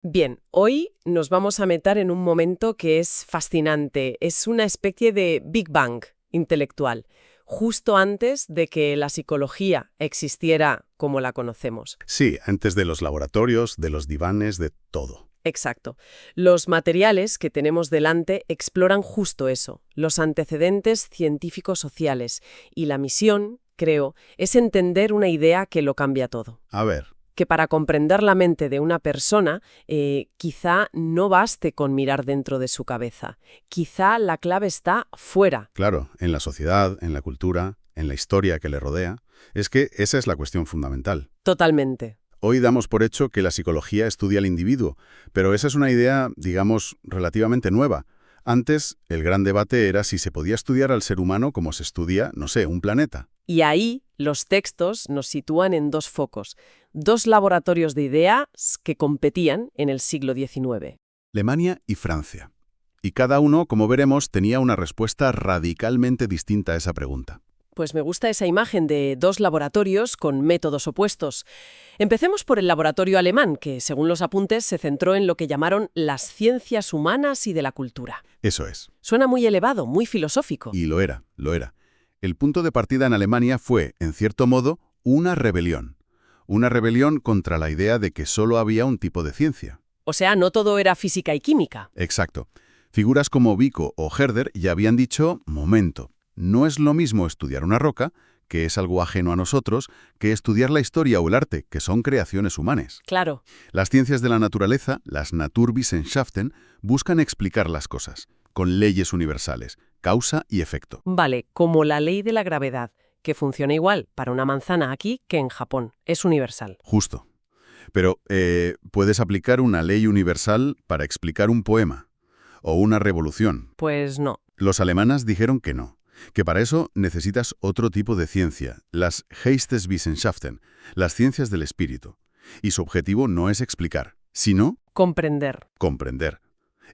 Bien, hoy nos vamos a meter en un momento que es fascinante. Es una especie de Big Bang intelectual, justo antes de que la psicología existiera como la conocemos. Sí, antes de los laboratorios, de los divanes, de todo. Exacto. Los materiales que tenemos delante exploran justo eso, los antecedentes científicos sociales, y la misión, creo, es entender una idea que lo cambia todo. A ver, Que para comprender la mente de una persona, quizá no baste con mirar dentro de su cabeza. Quizá la clave está fuera. claro, en la sociedad, en la cultura, en la historia que le rodea, es que esa es la cuestión fundamental. Totalmente. Hoy damos por hecho que la psicología estudia al individuo, pero esa es una idea, digamos, relativamente nueva. Antes, el gran debate era si se podía estudiar al ser humano como se estudia, no sé, un planeta. Y ahí los textos nos sitúan en dos focos, dos laboratorios de ideas que competían en el siglo XIX. Alemania y Francia. Y cada uno, como veremos, tenía una respuesta radicalmente distinta a esa pregunta. Pues me gusta esa imagen de dos laboratorios con métodos opuestos. Empecemos por el laboratorio alemán, que, según los apuntes, se centró en lo que llamaron las ciencias humanas y de la cultura. Eso es. Suena muy elevado, muy filosófico. Y lo era, lo era. El punto de partida en Alemania fue, en cierto modo, una rebelión. Una rebelión contra la idea de que solo había un tipo de ciencia. O sea, no todo era física y química. Exacto. Figuras como Vico o Herder ya habían dicho, momento, no es lo mismo estudiar una roca, que es algo ajeno a nosotros, que estudiar la historia o el arte, que son creaciones humanas. Claro. Las ciencias de la naturaleza, las Naturwissenschaften, buscan explicar las cosas, con leyes universales, causa y efecto. Vale, como la ley de la gravedad, que funciona igual para una manzana aquí que en Japón. Es universal. Justo. Pero puedes aplicar una ley universal para explicar un poema o una revolución. Pues no. Los alemanes dijeron que no, que para eso necesitas otro tipo de ciencia, las Geisteswissenschaften, las ciencias del espíritu. Y su objetivo no es explicar, sino Comprender. comprender.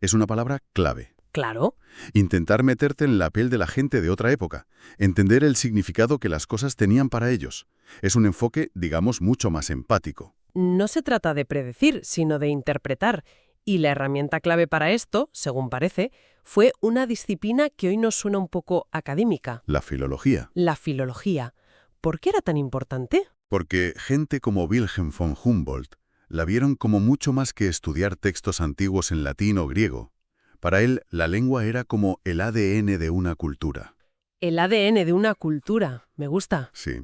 Es una palabra clave. Claro. Intentar meterte en la piel de la gente de otra época, entender el significado que las cosas tenían para ellos. Es un enfoque, digamos, mucho más empático. No se trata de predecir, sino de interpretar. Y la herramienta clave para esto, según parece, fue una disciplina que hoy nos suena un poco académica, La filología. la filología. ¿Por qué era tan importante? Porque gente como Wilhelm von Humboldt la vieron como mucho más que estudiar textos antiguos en latín o griego. Para él, la lengua era como el ADN de una cultura. El ADN de una cultura. Me gusta. Sí.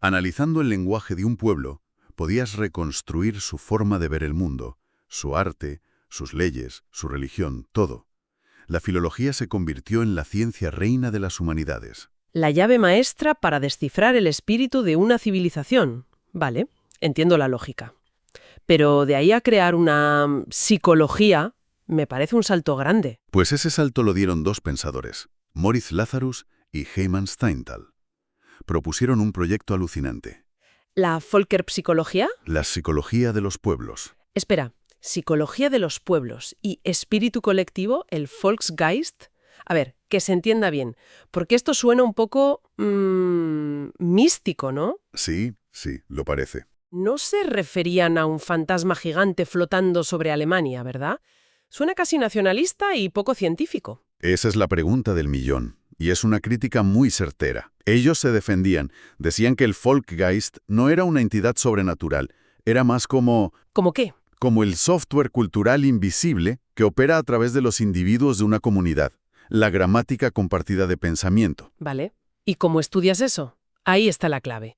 Analizando el lenguaje de un pueblo, podías reconstruir su forma de ver el mundo, su arte, sus leyes, su religión, todo. La filología se convirtió en la ciencia reina de las humanidades. La llave maestra para descifrar el espíritu de una civilización. Vale, entiendo la lógica. Pero de ahí a crear una psicología, me parece un salto grande. Pues ese salto lo dieron dos pensadores, Moritz Lazarus y Heimann Steinthal. Propusieron un proyecto alucinante, ¿La Volkerpsychología? la psicología de los pueblos. Espera, psicología de los pueblos y espíritu colectivo, el Volksgeist. A ver, que se entienda bien, porque esto suena un poco místico, ¿no? Sí, sí, lo parece. No se referían a un fantasma gigante flotando sobre Alemania, ¿verdad? Suena casi nacionalista y poco científico. Esa es la pregunta del millón, y es una crítica muy certera. Ellos se defendían, decían que el Volksgeist no era una entidad sobrenatural, era más como ¿Cómo qué? el software cultural invisible que opera a través de los individuos de una comunidad, la gramática compartida de pensamiento. Vale. ¿Y cómo estudias eso? Ahí está la clave.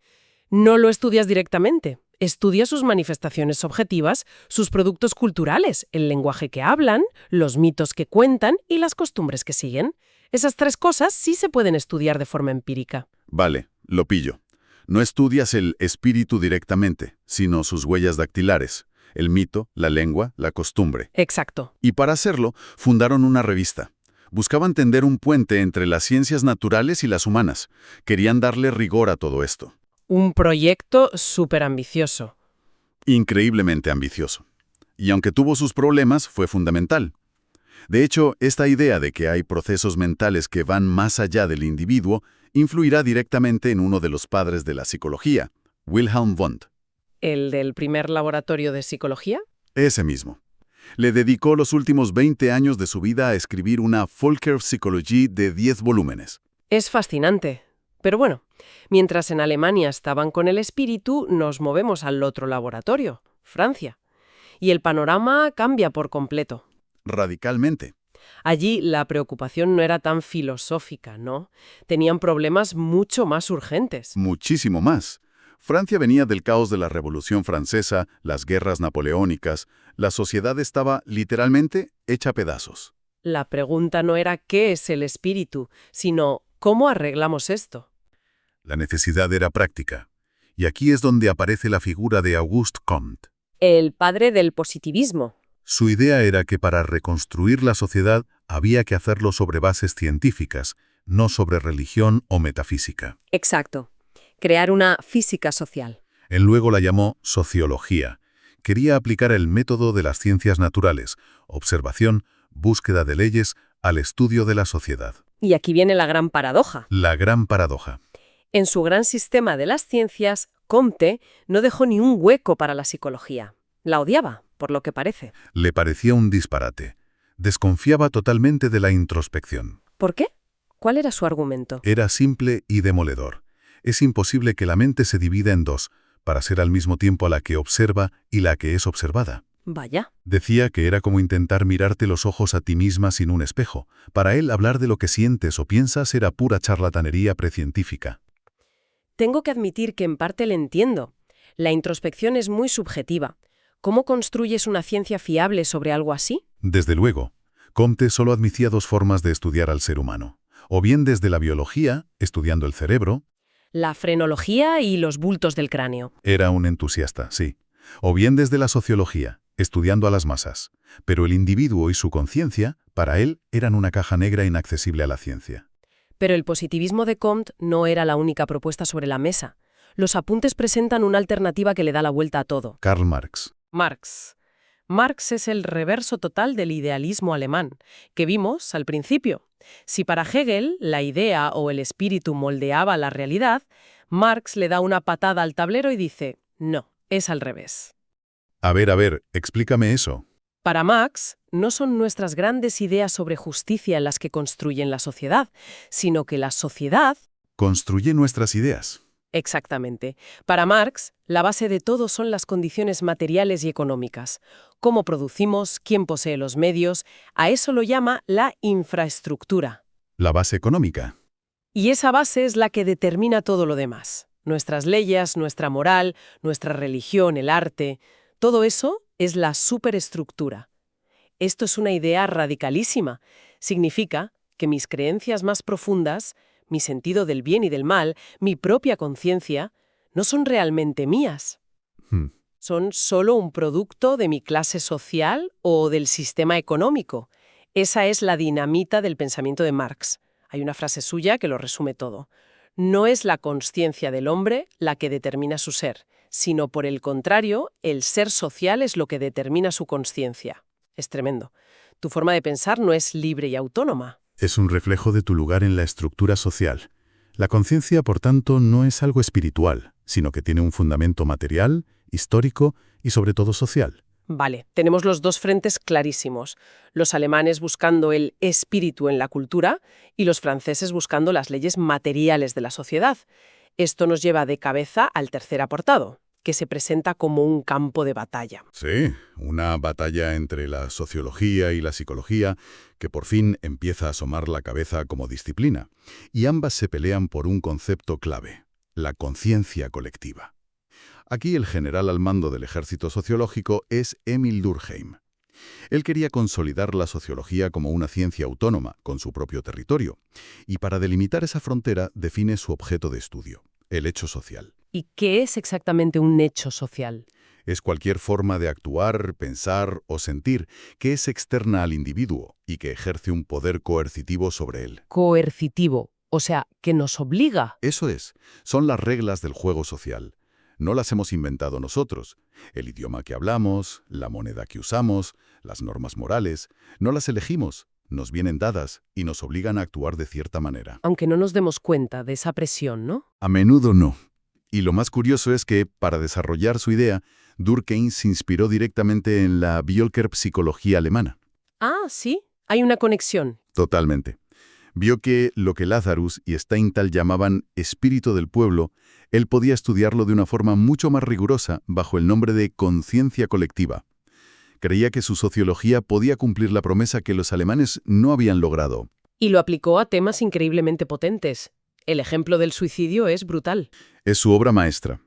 No lo estudias directamente. Estudias sus manifestaciones objetivas, sus productos culturales, el lenguaje que hablan, los mitos que cuentan y las costumbres que siguen. Esas tres cosas sí se pueden estudiar de forma empírica. Vale, lo pillo. No estudias el espíritu directamente, sino sus huellas dactilares, el mito, la lengua, la costumbre. Exacto. Y para hacerlo, fundaron una revista. Buscaban tender un puente entre las ciencias naturales y las humanas. Querían darle rigor a todo esto. Un proyecto súper ambicioso. Increíblemente ambicioso. Y aunque tuvo sus problemas, fue fundamental. De hecho, esta idea de que hay procesos mentales que van más allá del individuo influirá directamente en uno de los padres de la psicología, Wilhelm Wundt. ¿El del primer laboratorio de psicología? Ese mismo. Le dedicó los últimos 20 años de su vida a escribir una Völkerpsychologie de 10 volúmenes. Es fascinante. Pero bueno, mientras en Alemania estaban con el espíritu, nos movemos al otro laboratorio, Francia. Y el panorama cambia por completo. Radicalmente. Allí la preocupación no era tan filosófica, ¿no? Tenían problemas mucho más urgentes. Muchísimo más. Francia venía del caos de la Revolución Francesa, las guerras napoleónicas. La sociedad estaba, literalmente, hecha a pedazos. La pregunta no era qué es el espíritu, sino cómo arreglamos esto. La necesidad era práctica. Y aquí es donde aparece la figura de Auguste Comte. El padre del positivismo. Su idea era que para reconstruir la sociedad había que hacerlo sobre bases científicas, no sobre religión o metafísica. Exacto. Crear una física social. Él luego la llamó sociología. Quería aplicar el método de las ciencias naturales, observación, búsqueda de leyes, al estudio de la sociedad. Y aquí viene la gran paradoja. La gran paradoja. En su gran sistema de las ciencias, Comte no dejó ni un hueco para la psicología. La odiaba, por lo que parece. Le parecía un disparate. Desconfiaba totalmente de la introspección. ¿Por qué? ¿Cuál era su argumento? Era simple y demoledor. Es imposible que la mente se divida en dos, para ser al mismo tiempo la que observa y la que es observada. Vaya. Decía que era como intentar mirarte los ojos a ti misma sin un espejo. Para él, hablar de lo que sientes o piensas era pura charlatanería precientífica. Tengo que admitir que en parte le entiendo. La introspección es muy subjetiva. ¿Cómo construyes una ciencia fiable sobre algo así? Desde luego, Comte solo admitía dos formas de estudiar al ser humano. O bien desde la biología, estudiando el cerebro. La frenología y los bultos del cráneo. Era un entusiasta, sí. O bien desde la sociología, estudiando a las masas. Pero el individuo y su conciencia, para él, eran una caja negra inaccesible a la ciencia. Pero el positivismo de Comte no era la única propuesta sobre la mesa. Los apuntes presentan una alternativa que le da la vuelta a todo. Karl Marx. Marx es el reverso total del idealismo alemán, que vimos al principio. Si para Hegel la idea o el espíritu moldeaba la realidad, Marx le da una patada al tablero y dice, no, es al revés. A ver, explícame eso. Para Marx, no son nuestras grandes ideas sobre justicia las que construyen la sociedad, sino que la sociedad... Construye nuestras ideas. Exactamente. Para Marx, la base de todo son las condiciones materiales y económicas. Cómo producimos, quién posee los medios, a eso lo llama la infraestructura. La base económica. Y esa base es la que determina todo lo demás. Nuestras leyes, nuestra moral, nuestra religión, el arte, todo eso es la superestructura. Esto es una idea radicalísima. Significa que mis creencias más profundas, mi sentido del bien y del mal, mi propia conciencia, no son realmente mías. Son solo un producto de mi clase social o del sistema económico. Esa es la dinamita del pensamiento de Marx. Hay una frase suya que lo resume todo. No es la consciencia del hombre la que determina su ser, sino por el contrario, el ser social es lo que determina su consciencia. Es tremendo. Tu forma de pensar no es libre y autónoma. Es un reflejo de tu lugar en la estructura social. La conciencia, por tanto, no es algo espiritual, sino que tiene un fundamento material, histórico y sobre todo social. Vale, tenemos los dos frentes clarísimos. Los alemanes buscando el espíritu en la cultura y los franceses buscando las leyes materiales de la sociedad. Esto nos lleva de cabeza al tercer apartado, que se presenta como un campo de batalla. Sí, una batalla entre la sociología y la psicología que por fin empieza a asomar la cabeza como disciplina. Y ambas se pelean por un concepto clave, la conciencia colectiva. Aquí el general al mando del ejército sociológico es Emil Durkheim. Él quería consolidar la sociología como una ciencia autónoma, con su propio territorio, y para delimitar esa frontera define su objeto de estudio, el hecho social. ¿Y qué es exactamente un hecho social? Es cualquier forma de actuar, pensar o sentir que es externa al individuo y que ejerce un poder coercitivo sobre él. Coercitivo, o sea, que nos obliga. Eso es, son las reglas del juego social. No las hemos inventado nosotros. El idioma que hablamos, la moneda que usamos, las normas morales, no las elegimos, nos vienen dadas y nos obligan a actuar de cierta manera. Aunque no nos demos cuenta de esa presión, ¿no? A menudo no. Y lo más curioso es que, para desarrollar su idea, Durkheim se inspiró directamente en la Völkerpsychología alemana. Ah, sí, hay una conexión. Totalmente. Vio que lo que Lazarus y Steinthal llamaban espíritu del pueblo, él podía estudiarlo de una forma mucho más rigurosa bajo el nombre de conciencia colectiva. Creía que su sociología podía cumplir la promesa que los alemanes no habían logrado. Y lo aplicó a temas increíblemente potentes. El ejemplo del suicidio es brutal. Es su obra maestra.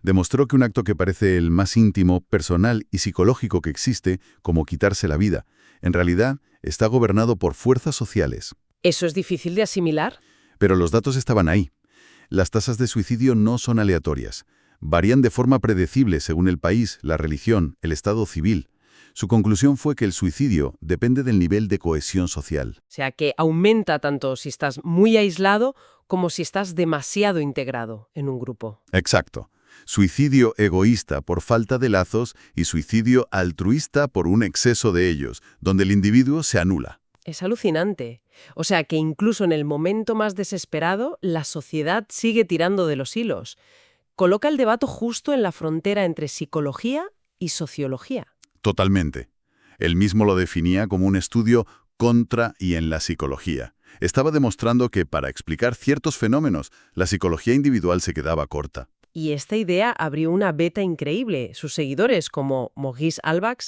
Demostró que un acto que parece el más íntimo, personal y psicológico que existe, como quitarse la vida, en realidad está gobernado por fuerzas sociales. ¿Eso es difícil de asimilar? Pero los datos estaban ahí. Las tasas de suicidio no son aleatorias. Varían de forma predecible según el país, la religión, el estado civil. Su conclusión fue que el suicidio depende del nivel de cohesión social. O sea, que aumenta tanto si estás muy aislado como si estás demasiado integrado en un grupo. Exacto. Suicidio egoísta por falta de lazos y suicidio altruista por un exceso de ellos, donde el individuo se anula. Es alucinante. O sea, que incluso en el momento más desesperado, la sociedad sigue tirando de los hilos. Coloca el debate justo en la frontera entre psicología y sociología. Totalmente. Él mismo lo definía como un estudio contra y en la psicología. Estaba demostrando que para explicar ciertos fenómenos, la psicología individual se quedaba corta. Y esta idea abrió una beta increíble. Sus seguidores, como Maurice Halbach,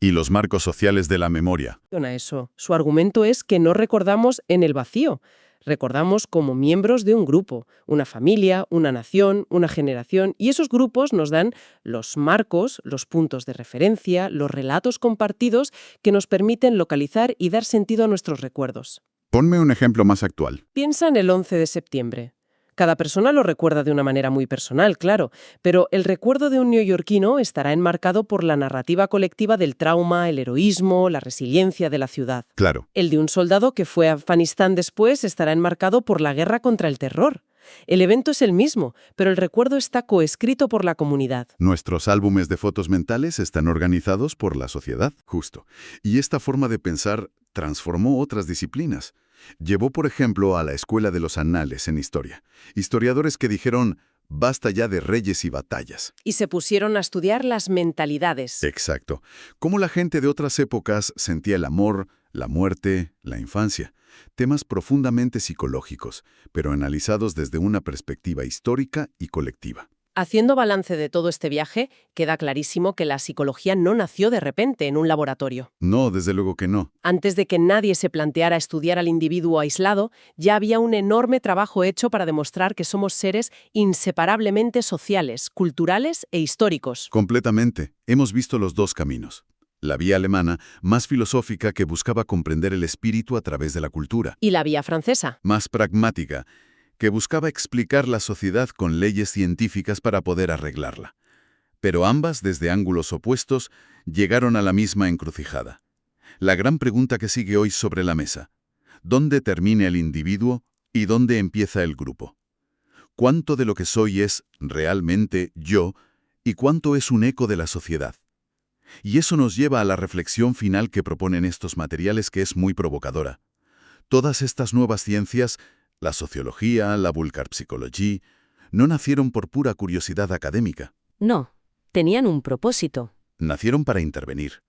Y los marcos sociales de la memoria. a eso. Su argumento es que no recordamos en el vacío. Recordamos como miembros de un grupo, una familia, una nación, una generación, y esos grupos nos dan los marcos, los puntos de referencia, los relatos compartidos que nos permiten localizar y dar sentido a nuestros recuerdos. Ponme un ejemplo más actual. Piensa en el 11 de septiembre. Cada persona lo recuerda de una manera muy personal, claro, pero el recuerdo de un neoyorquino estará enmarcado por la narrativa colectiva del trauma, el heroísmo, la resiliencia de la ciudad. Claro. El de un soldado que fue a Afganistán después estará enmarcado por la guerra contra el terror. El evento es el mismo, pero el recuerdo está coescrito por la comunidad. Nuestros álbumes de fotos mentales están organizados por la sociedad, justo. Y esta forma de pensar transformó otras disciplinas. Llevó, por ejemplo, a la Escuela de los Anales en Historia. Historiadores que dijeron, basta ya de reyes y batallas. Y se pusieron a estudiar las mentalidades. Exacto. Cómo la gente de otras épocas sentía el amor, la muerte, la infancia. Temas profundamente psicológicos, pero analizados desde una perspectiva histórica y colectiva. Haciendo balance de todo este viaje, queda clarísimo que la psicología no nació de repente en un laboratorio. No, desde luego que no. Antes de que nadie se planteara estudiar al individuo aislado, ya había un enorme trabajo hecho para demostrar que somos seres inseparablemente sociales, culturales e históricos. Completamente. Hemos visto los dos caminos. La vía alemana, más filosófica, que buscaba comprender el espíritu a través de la cultura. Y la vía francesa. Más pragmática, que buscaba explicar la sociedad con leyes científicas para poder arreglarla. Pero ambas, desde ángulos opuestos, llegaron a la misma encrucijada. La gran pregunta que sigue hoy sobre la mesa: ¿dónde termina el individuo y dónde empieza el grupo? ¿Cuánto de lo que soy es realmente yo y cuánto es un eco de la sociedad? Y eso nos lleva a la reflexión final que proponen estos materiales, que es muy provocadora. Todas estas nuevas ciencias, la sociología, la Völkerpsychologie, no nacieron por pura curiosidad académica. No, tenían un propósito. Nacieron para intervenir.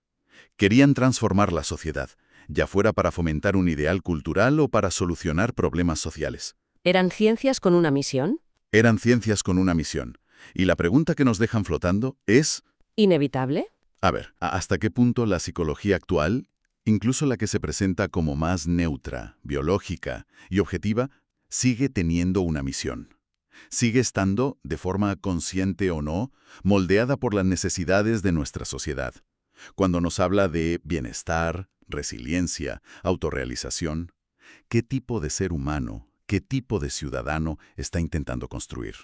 Querían transformar la sociedad, ya fuera para fomentar un ideal cultural o para solucionar problemas sociales. ¿Eran ciencias con una misión? Eran ciencias con una misión. Y la pregunta que nos dejan flotando es... ¿Inevitable? A ver, ¿hasta qué punto la psicología actual, incluso la que se presenta como más neutra, biológica y objetiva, sigue teniendo una misión? Sigue estando, de forma consciente o no, moldeada por las necesidades de nuestra sociedad. Cuando nos habla de bienestar, resiliencia, autorrealización, ¿qué tipo de ser humano, qué tipo de ciudadano está intentando construir?